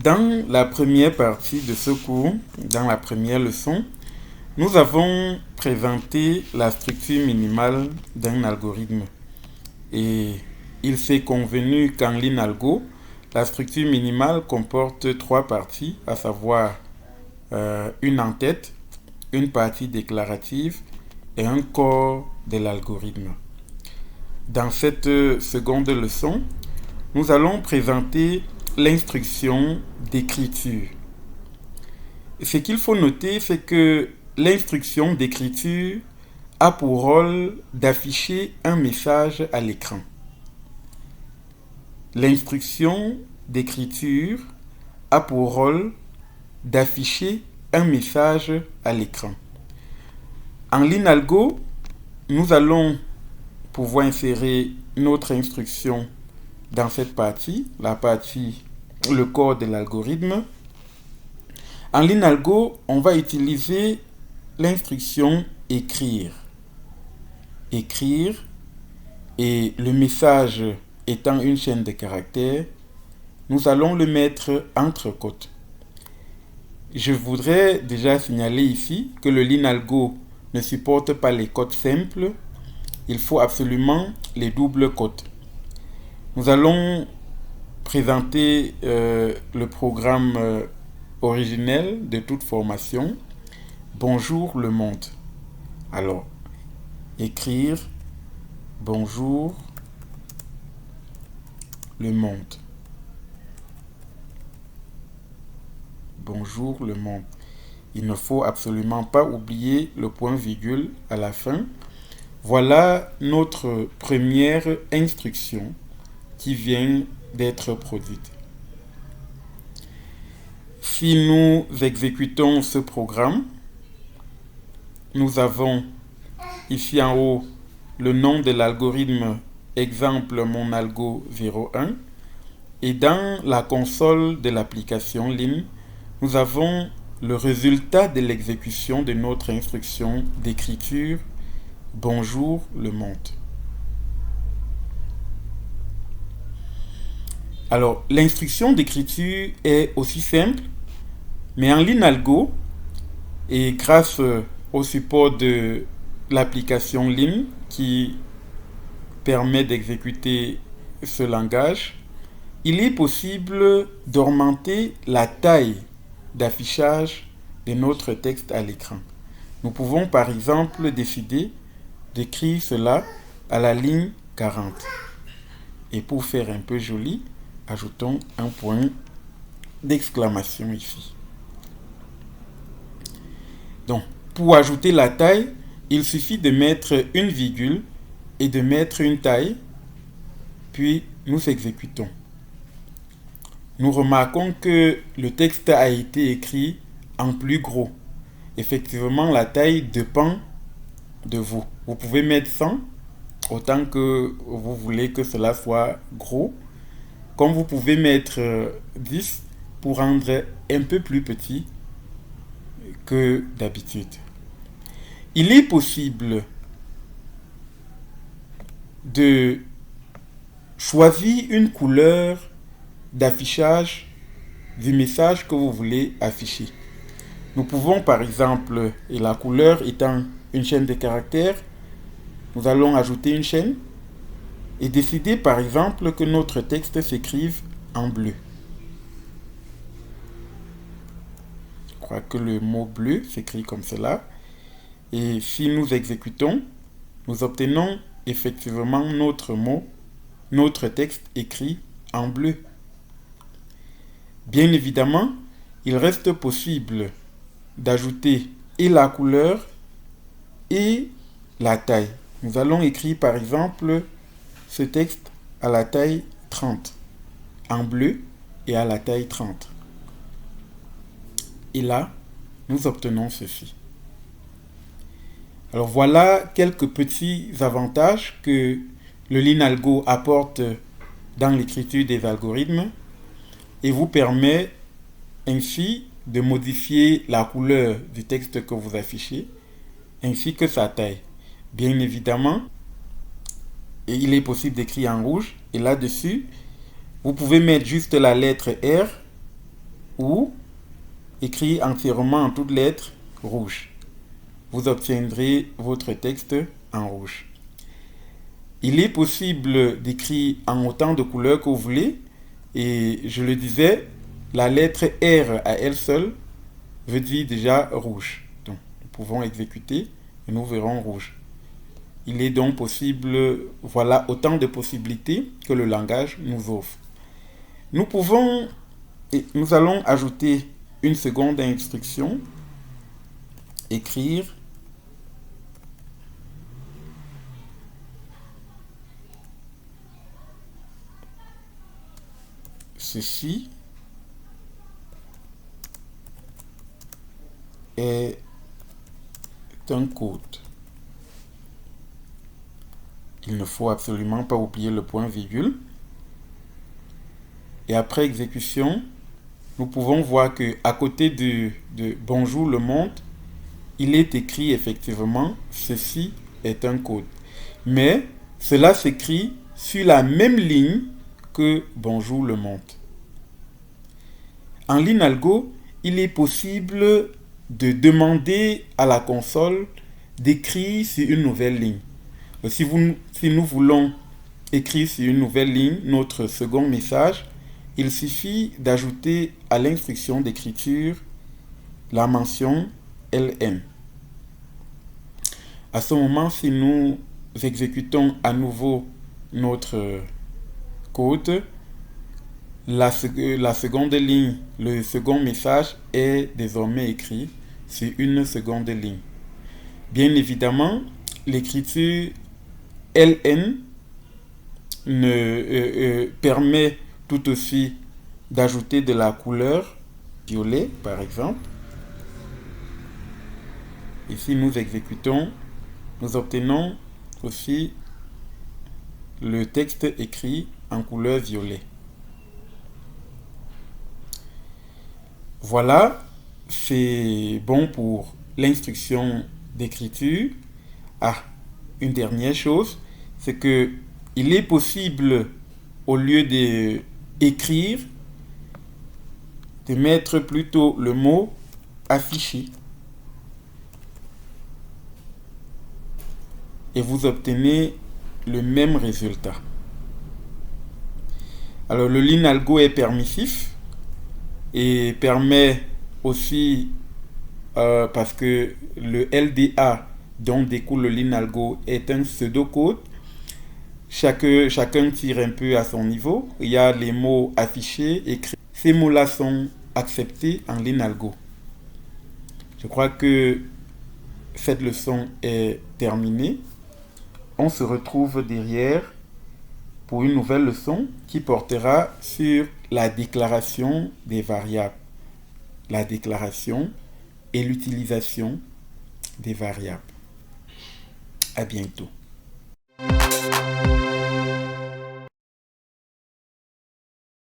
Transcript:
Dans la première partie de ce cours, dans la première leçon, nous avons présenté la structure minimale d'un algorithme. Et il s'est convenu qu'en LINALGO, la structure minimale comporte trois parties, à savoir une en-tête, une partie déclarative et un corps de l'algorithme. Dans cette seconde leçon, nous allons présenter l'instruction d'écriture. Ce qu'il faut noter, c'est que l'instruction d'écriture a pour rôle d'afficher un message à l'écran. L'instruction d'écriture a pour rôle d'afficher un message à l'écran. En LINALGO, nous allons pouvoir insérer notre instruction dans cette partie, le corps de l'algorithme. En LINALGO, on va utiliser l'instruction écrire. Écrire, et le message étant une chaîne de caractères, nous allons le mettre entre côtes. Je voudrais déjà signaler ici que le LINALGO ne supporte pas les codes simples, il faut absolument les doubles codes. Nous allons présenter le programme originel de toute formation. Bonjour le monde. Alors, écrire bonjour le monde. Bonjour le monde. Il ne faut absolument pas oublier le point-virgule à la fin. Voilà notre première instruction qui vient d'être produite. Si nous exécutons ce programme, nous avons ici en haut le nom de l'algorithme exemple mon algo 01 et dans la console de l'application Lin, nous avons le résultat de l'exécution de notre instruction d'écriture bonjour le monde. Alors, l'instruction d'écriture est aussi simple, mais en LINALGO, et grâce au support de l'application Lin qui permet d'exécuter ce langage, il est possible d'augmenter la taille d'affichage de notre texte à l'écran. Nous pouvons par exemple décider d'écrire cela à la ligne 40. Et pour faire un peu joli, ajoutons un point d'exclamation ici. Donc, pour ajouter la taille, il suffit de mettre une virgule et de mettre une taille, puis nous exécutons. Nous remarquons que le texte a été écrit en plus gros. Effectivement, la taille dépend de vous. Vous pouvez mettre 100 autant que vous voulez que cela soit gros, comme vous pouvez mettre 10 pour rendre un peu plus petit que d'habitude. Il est possible de choisir une couleur d'affichage du message que vous voulez afficher. Nous pouvons par exemple, et la couleur étant une chaîne de caractères, nous allons ajouter une chaîne et décider par exemple que notre texte s'écrive en bleu. Je crois que le mot bleu s'écrit comme cela. Et si nous exécutons, nous obtenons effectivement notre texte écrit en bleu. Bien évidemment, il reste possible d'ajouter et la couleur et la taille. Nous allons écrire par exemple ce texte à la taille 30 en bleu et à la taille 30. Et là, nous obtenons ceci. Alors voilà quelques petits avantages que le LINALGO apporte dans l'écriture des algorithmes et vous permet ainsi de modifier la couleur du texte que vous affichez ainsi que sa taille. Bien évidemment, il est possible d'écrire en rouge et là-dessus, vous pouvez mettre juste la lettre R ou écrit entièrement en toutes lettres rouges. Vous obtiendrez votre texte en rouge. Il est possible d'écrire en autant de couleurs que vous voulez. Et je le disais, la lettre R à elle seule veut dire déjà rouge. Donc, nous pouvons exécuter et nous verrons rouge. Il est donc possible, voilà autant de possibilités que le langage nous offre. Nous allons ajouter une seconde instruction, écrire ceci est un code. Il ne faut absolument pas oublier le point-virgule. Et après exécution, nous pouvons voir que à côté de bonjour le monde, il est écrit effectivement ceci est un code. Mais cela s'écrit sur la même ligne que bonjour le monde. En Linalgo, il est possible de demander à la console d'écrire sur une nouvelle ligne. Si nous voulons écrire sur une nouvelle ligne notre second message, il suffit d'ajouter à l'instruction d'écriture la mention LN. À ce moment, si nous exécutons à nouveau notre code, la seconde ligne, le second message est désormais écrit sur une seconde ligne. Bien évidemment, l'écriture LN permet tout aussi d'ajouter de la couleur violet, par exemple. Et si nous exécutons, nous obtenons aussi le texte écrit en couleur violet. Voilà, c'est bon pour l'instruction d'écriture. Ah, une dernière chose, c'est que il est possible, au lieu d'écrire, de mettre plutôt le mot affiché. Et vous obtenez le même résultat. Alors le Linalgo est permissif et permet aussi, parce que le LDA dont découle le Linalgo est un pseudocode. Chacun tire un peu à son niveau. Il y a les mots affichés, écrits. Ces mots-là sont acceptés en Linalgo. Je crois que cette leçon est terminée. On se retrouve derrière pour une nouvelle leçon qui portera sur la déclaration des variables. La déclaration et l'utilisation des variables. À bientôt.